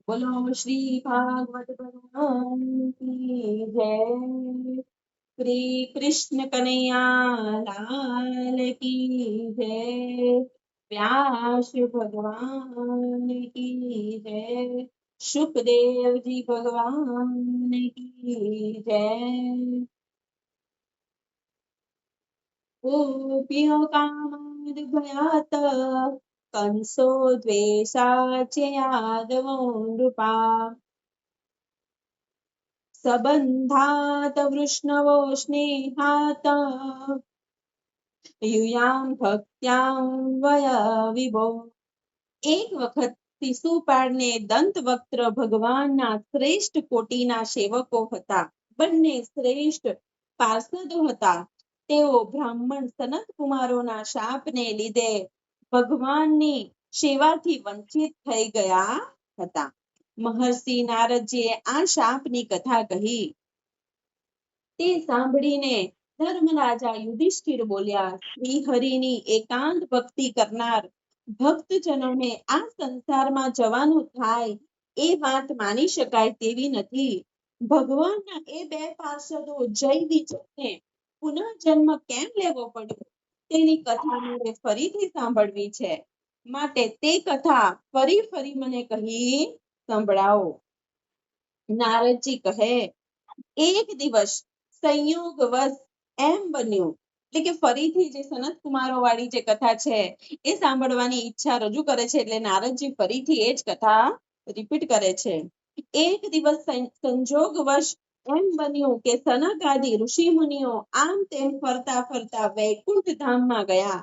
બોલો શ્રી ભાગવત ભગવાન કી જય. શ્રી કૃષ્ણ કનૈયા લાલ કી જય. વ્યાસ ભગવાન કી જય. સુખદેવજી ભગવાન કી જય. ગોપીઓ કામદ ભયાત કંસો દ્વેષાચે યાદવો નૃપા સંબંધાત વૃષ્ણવો સ્નેહાત યુયામ ભક્ત્યામ વય વિભો. એક વખત શિશુપાળને દંતવક્ત્ર ભગવાનના શ્રેષ્ઠ કોટીના સેવકો હતા. બંને શ્રેષ્ઠ પાર્ષદો હતા. તેઓ બ્રાહ્મણ સનત કુમારોના શાપને લીધે ભગવાનની સેવાથી વંચિત થઈ ગયા હતા. મહર્ષિ નારદજીએ આ શાપની કથા કહી. તે સાંભળીને ધર્મરાજા યુધિષ્ઠિર બોલ્યા, શ્રી હરિની એકાંત ભક્તિ કરનાર ભક્તજનોને આ સંસારમાં જવાનું થાય એ વાત માની શકાય તેવી નથી. ભગવાનના એ બે પાર્ષદો જય વિજયને પુનઃજન્મ કેમ લેવો પડ્યો તેની કથા મારે ફરીથી સાંભળવી છે. માટે તે કથા ફરી મને કહી સંભળાવો. નારદજી કહે, એક દિવસ સંયોગવશ એમ બન્યું, એટલે કે ફરીથી જે સનત કુમારો વાળી જે કથા છે એ સાંભળવાની ઈચ્છા રજૂ કરે છે. એટલે નારદજી ફરીથી એ જ કથા રિપીટ કરે છે. એક દિવસ સંજોગવશ એમ બન્યું કે સનક આદિ ઋષિ મુનિઓ આમ તેમ ફરતા ફરતા વૈકુંઠ ધામમાં ગયા.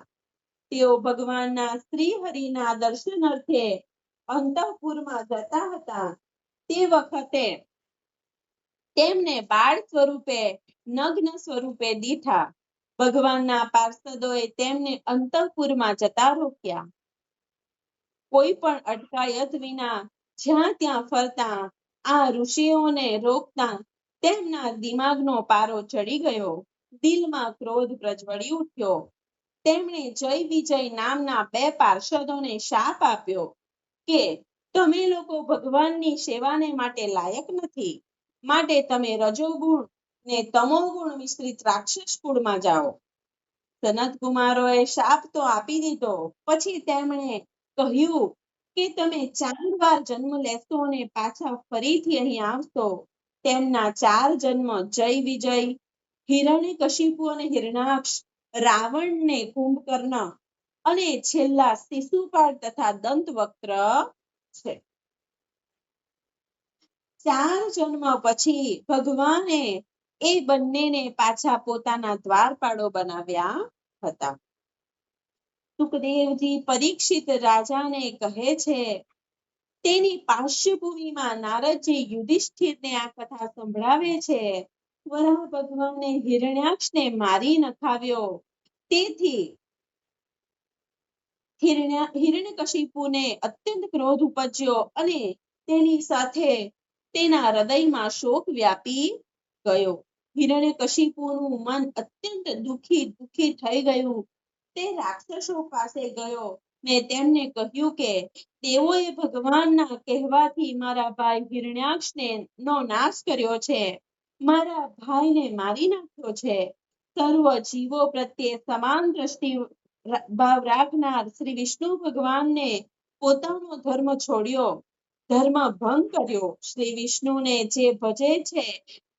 તેઓ ભગવાનના શ્રી હરિના દર્શનાર્થે અંતઃપુરમાં જતા હતા. તે વખતે તેમને બાળ સ્વરૂપે નગ્ન સ્વરૂપે દીઠા. ભગવાનના પાર્ષદોએ તેમને અંતઃપુરમાં જતા રોક્યા. કોઈ પણ અટકાયત વિના જ્યાં ત્યાં ફરતા આ ઋષિઓને રોકતા તેમના દિમાગનો પારો ચડી ગયો. દિલમાં ક્રોધ પ્રજ્વળી ઉઠ્યો. તેમણે જય વિજય નામના બે પાર્ષદોને શાપ આપ્યો કે તમે લોકો ભગવાનની સેવાને માટે લાયક નથી. માટે તમે રજોગુણ ને તમોગુણ મિશ્રિત રાક્ષસ કુળમાં જાઓ. સનત કુમારોએ શાપ તો આપી દીધો. પછી તેમણે કહ્યું કે તમે 4 વાર જન્મ લેશો અને પાછા ફરીથી અહીં આવશો. તેમના 4 જન્મ જય વિજય, હિરણ્યકશિપુ અને હિરણાક્ષ, રાવણ ને કુંભકર્ણ અને છેલ્લા શિશુપાળ તથા દંતવક્ત્ર છે. 4 જન્મ પછી ભગવાને એ બંનેને પાછા પોતાના દ્વારપાળો બનાવ્યા હતા. સુખદેવજી પરીક્ષિત રાજાને કહે છે, તેની પાર્શ્વભૂમિમાં નારદજી યુધિષ્ઠિરને આ કથા સંભળાવે છે. વરાહ ભગવાને હિરણ્યાક્ષને મારી નખાવ્યો, તેથી હિરણ્યકશિપુને અત્યંત ક્રોધ ઉપજ્યો અને તેની સાથે તેના હૃદયમાં શોક વ્યાપી ગયો. હિરણ્યકશિપુનું મન અત્યંત દુઃખી થઈ ગયું. તે રાક્ષસો પાસે ગયો ને તેમને કહ્યું કે તેઓએ ભગવાનના કહેવાથી મારા ભાઈ હિરણ્યાક્ષને નો નાશ કર્યો છે, મારા ભાઈને મારી નાખ્યો છે. સર્વ જીવો પ્રત્યે સમાન દ્રષ્ટિ ભાવ રાખનાર શ્રી વિષ્ણુ ભગવાનને પોતાનો ધર્મ છોડ્યો, ધર્મ ભંગ કર્યો. શ્રી વિષ્ણુને જે ભજે છે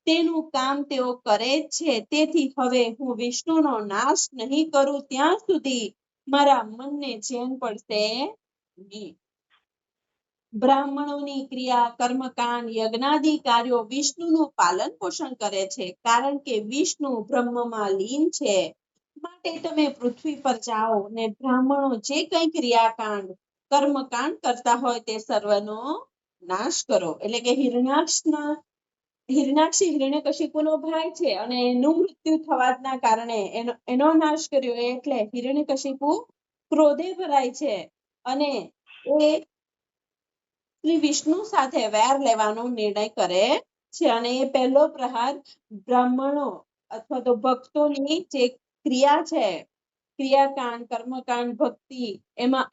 તેનું કામ તેઓ કરે જ છે. તેથી હવે હું વિષ્ણુનો નાશ નહીં કરું ત્યાં સુધી મારા મનને ચેન પડશે નહીં. બ્રાહ્મણોની ક્રિયા, કર્મકાંડ, યજ્ઞાદિ કાર્યો વિષ્ણુનું પાલન પોષણ કરે છે, કારણ કે વિષ્ણુ બ્રહ્મમાં લીન છે. માટે તમે પૃથ્વી પર જાઓ ને બ્રાહ્મણો જે કંઈ ક્રિયાકાંડ, કર્મકાંડ કરતા હોય તે સર્વનો નાશ કરો. એટલે કે હિરણ્યાક્ષ હિરણ્યકશિપુનો ભાઈ છે અને એનું મૃત્યુ થવાના કારણે એનો નાશ કર્યો. એટલે હિરણ્યકશિપુ ક્રોધે ભરાય છે અને એ શ્રી વિષ્ણુ સાથે વેર લેવાનો નિર્ણય કરે છે. અને એ પહેલો પ્રહાર બ્રાહ્મણો અથવા તો ભક્તોની જે ક્રિયા છે, ક્રિયાકાંડ, કર્મકાંડ, ભક્તિ,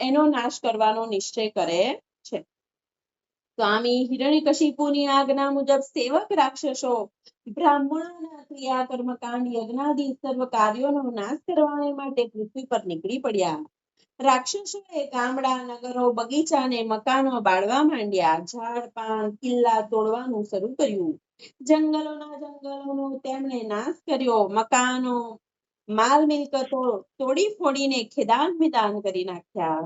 એનો નાશ કરવાનો નિશ્ચય કરે છે. સ્વામી હિરણ્યકશિપુની આજ્ઞા મુજબ સેવક રાક્ષસો બ્રાહ્મણોના ક્રિયા, કર્મકાંડ, યજ્ઞાદિ સર્વ કાર્યોનો નાશ કરવા માટે પૃથ્વી પર નીકળી પડ્યા. રાક્ષસોએ ગામડા, નગરો, બગીચા અને મકાનો બાળવા માંડ્યા. ઝાડ પાન, કિલ્લા તોડવાનું શરૂ કર્યું. જંગલોનો તેમણે નાશ કર્યો. મકાનો, માલ મિલકતો તોડી ફોડીને ખેદાન મેદાન કરી નાખ્યા.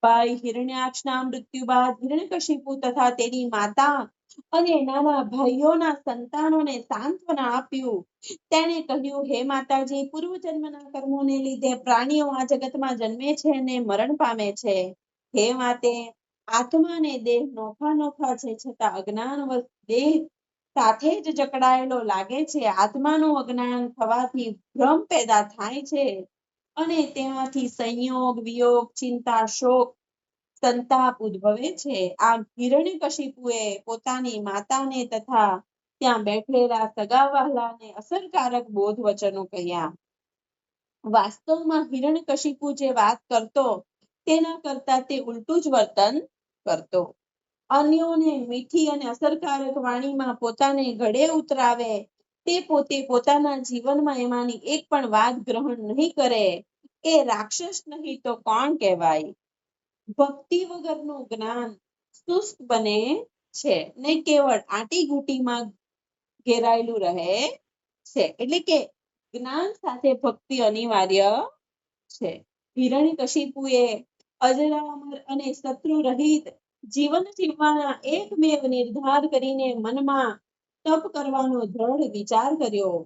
ભાઈ હિરણ્યાક્ષના મૃત્યુ બાદ હિરણ્યકશિપુ તથા તેની માતા અને નાના ભાઈઓના સંતાનોને સાંત્વના આપ્યું. તેણે કહ્યું, હે માતાજી, પૂર્વજન્મના કર્મોને લીધે પ્રાણીઓ આ જગતમાં જન્મે છે અને મરણ પામે છે. હે માતે, આત્મા અને દેહ નોખા છે, છતાં અજ્ઞાનવશ દેહ સાથે જ જકડાયેલો લાગે છે. આત્માનું અજ્ઞાન થવાથી ભ્રમ પેદા થાય છે અને તેમાંથી સંયોગ, વિયોગ, ચિંતા, શોક, સંતાપ ઉદ્ભવે છે. આમ હિરણ્યકશિપુએ પોતાની માતાને તથા ત્યાં બેઠેલા સગા વહાલાને અસરકારક બોધ વચનો કહ્યા. વાસ્તવમાં હિરણ્યકશિપુ જે વાત કરતો તેના કરતા તે ઉલટું જ વર્તન કરતો. અન્યોને મીઠી અને અસરકારક વાણીમાં પોતાને ગળે ઉતરાવે, તે પોતે પોતાના જીવનમાં એમાંની એક પણ વાત ગ્રહણ નહીં કરે, એ રાક્ષસ નહીં તો કોણ કહેવાય? ભક્તિ વગરનું જ્ઞાન શુષ્ક બને છે ને કેવળ આંટીઘૂંટીમાં ઘેરાયેલું રહે છે. એટલે કે જ્ઞાન સાથે ભક્તિ અનિવાર્ય છે. હિરણ્યકશિપુએ અજરામર અને શત્રુ રહિત જીવન જીવવાના એકમેવ નિર્ધાર કરીને મનમાં તપ કરવાનો દ્રઢ વિચાર કર્યો.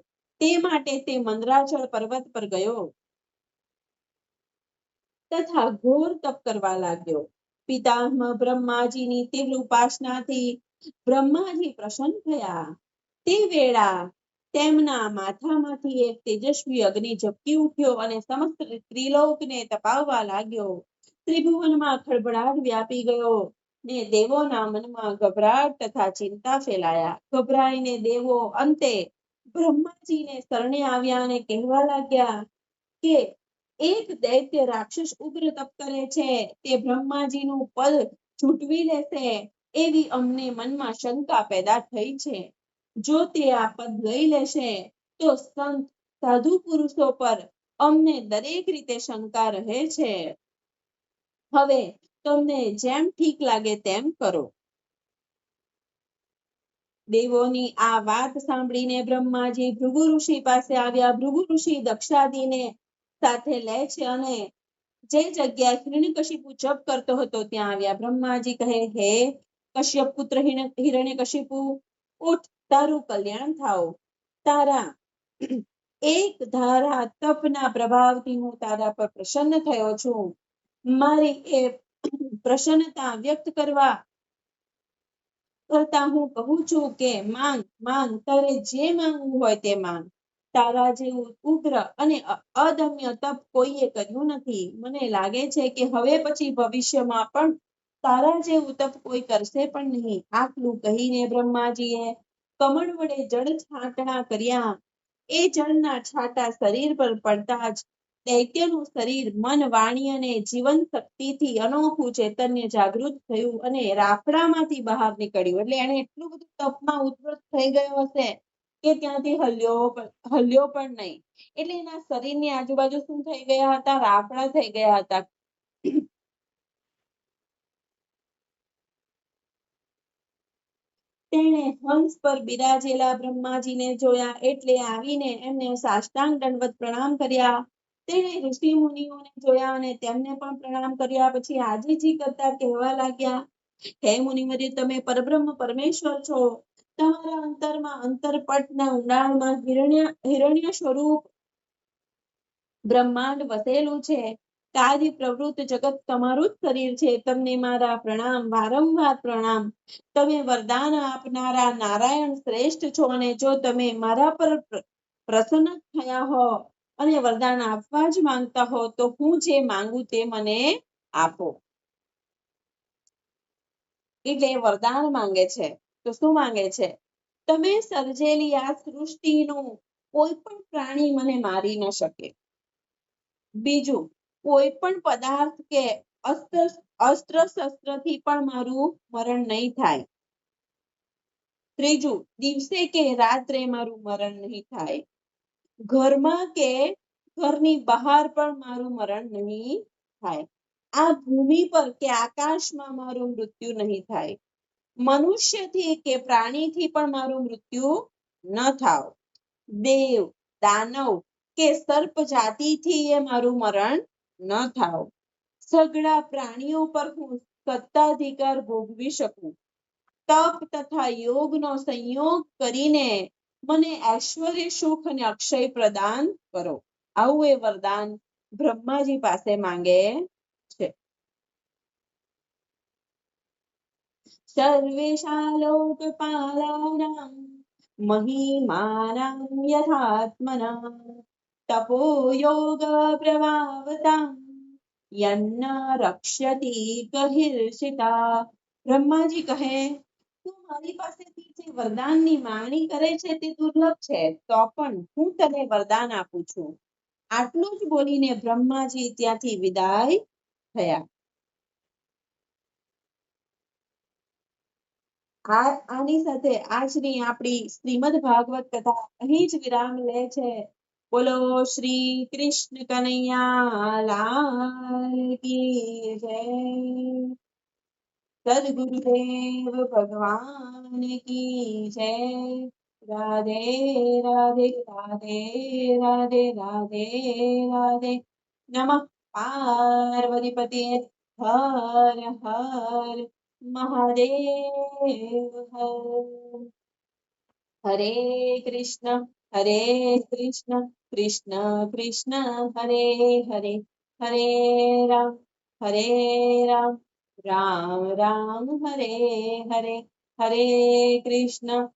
તે માટે તે મંદરાચળ પર્વત પર ગયો તથા ઘોર તપ કરવા લાગ્યો. પિતામહ બ્રહ્માજીની તીવ્ર ઉપાસનાથી બ્રહ્માજી પ્રસન્ન થયા. તે વેળા તેમના માથામાંથી એક તેજસ્વી અગ્નિ ઝબકી ઉઠ્યો અને સમસ્ત ત્રિલોકને તપાવવા લાગ્યો. ત્રિભુવનમાં ખળભળાટ વ્યાપી ગયો ને દેવોના મનમાં ગભરાટ તથા ચિંતા ફેલાયા. ગભરાઈને દેવો અંતે બ્રહ્માજીને શરણે આવ્યા અને કહેવા લાગ્યા કે એક દૈત્ય રાક્ષસ ઉગ્ર તપ કરે છે, તે બ્રહ્માજીનું પદ ઝૂંટવી લેશે એવી અમને મનમાં શંકા પેદા થઈ છે. જો તે આ પદ લઈ લેશે તો સંત સાધુ પુરુષો પર અમને દરેક રીતે શંકા રહે છે. હવે તમને જેમ ઠીક લાગે તેમ કરો. દેવોની આ વાત સાંભળીને બ્રહ્માજી ભૃગુ ઋષિ પાસે આવ્યા. ભૃગુ ઋષિ દક્ષાદિને સાથે લે છે અને જે જગ્યાએ હિરણ્યકશિપુ જપ કરતો હતો ત્યાં આવ્યા. બ્રહ્માજી કહે, હે કશ્યપ પુત્ર હિરણ્યકશિપુ, ઉઠ, તારું કલ્યાણ થાઓ. તારા એક ધારા તપના પ્રભાવથી હું તારા પર પ્રસન્ન થયો છું. મારી એ પ્રસન્નતા વ્યક્ત કરતા હું કહું છું કે માંગ માંગ, તારે જે માંગવું હોય તે માંગ. તારા જેવું ઉગ્ર અને અદમ્ય તપ કોઈએ કર્યું નથી. મને લાગે છે કે હવે પછી ભવિષ્યમાં પણ તારા જેવું તપ કોઈ કરશે પણ નહીં. આટલું કહીને બ્રહ્માજીએ કમળ વડે જળ છાંટણા કર્યા. એ જળના છાંટા શરીર પર પડતા જ દૈત્યનું શરીર મન, વાણી અને જીવન શક્તિથી અનોખું ચૈતન્ય જાગૃત થયું અને રાફડામાંથી બહાર નીકળ્યું. એટલે એને એટલું બધું તપમાં ઉદ્વત થઈ ગયો હશે કે ત્યાંથી હલ્યો પણ નહીં. એટલે એના શરીરની આજુબાજુ શું થઈ ગયા હતા? રાફડા થઈ ગયા હતા. તેણે હંસ પર બિરાજેલા બ્રહ્માજીને જોયા એટલે આવીને એમને સાષ્ટાંગ દંડવત પ્રણામ કર્યા. તેણે ઋષિ મુનિઓને જોયા અને તેમને પણ પ્રણામ કર્યા. પછી આજીજી કરતા કહેવા લાગ્યા, હે મુનિવર્ય, તમે પરબ્રહ્મ પરમેશ્વર છો. તમારા અંતરમાં અંતરપટના ઊંડાણમાં હિરણ્ય સ્વરૂપ બ્રહ્માંડ વસેલું છે. કાર્ય પ્રવૃત્ત જગત તમારું જ શરીર છે. તમને મારા પ્રણામ, વારંવાર પ્રણામ. તમે વરદાન આપનારા નારાયણ શ્રેષ્ઠ છો અને જો તમે મારા પર પ્રસન્ન થયા હો અને વરદાન આપવા જ માંગતા હો તો હું જે માંગુ તે મને આપો. એટલે વરદાન માંગે છે. તો શું માંગે છે? તમે સર્જેલી આ સૃષ્ટિનું કોઈ પણ પ્રાણી મને મારી ન શકે. બીજું, કોઈ પણ પદાર્થ કે અસ્ત્ર શસ્ત્રથી પણ મારું મરણ નહીં થાય. ત્રીજું, દિવસે કે રાત્રે મારું મરણ નહીં થાય. ઘરમાં કે ઘરની બહાર પણ મારું મરણ નહીં થાય. આ ભૂમિ પર કે આકાશમાં મારું મૃત્યુ નહીં થાય. મનુષ્યથી કે પ્રાણીથી પણ મારું મૃત્યુ ન થાવ. દેવ, દાનવ કે સર્પ જાતિથી એ મારું મરણ ન થાવ. સઘળા પ્રાણીઓ પર હું સત્તાધિકાર ભોગવી શકું. તપ તથા યોગનો સંયોગ કરીને મને ઐશ્વર્ય, સુખ અને અક્ષય પ્રદાન કરો. આવું એ વરદાન બ્રહ્માજી પાસે માંગે છે. સર્વેષાં લોકપાલાનાં મહિમાનાં યથાત્મનાં તપો યોગ પ્રભાવતાં યન્ન રક્ષ્યતિ ગર્હિષિતા. બ્રહ્માજી કહે, તું મારી પાસેથી જે વરદાનની માંગણી કરે છે તે દુર્લભ છે, તો પણ હું તને વરદાન આપું છું. આટલું જ બોલીને બ્રહ્માજી ત્યાંથી વિદાય થયા. આની સાથે આજની આપણી શ્રીમદ ભાગવત કથા અહીં જ વિરામ લે છે. બોલો શ્રી કૃષ્ણ કનૈયા લાલ કી જય. સદગુરુદેવ ભગવાન કી જય. રાધે રાધે રાધે રાધે રાધે રાધે. નમઃ પાર્વતીપતે. હર હર મહાદેવ. હરે કૃષ્ણ કૃષ્ણ કૃષ્ણ હરે હરે, હરે રામ રામ રામ રામ હરે હરે. હરે કૃષ્ણ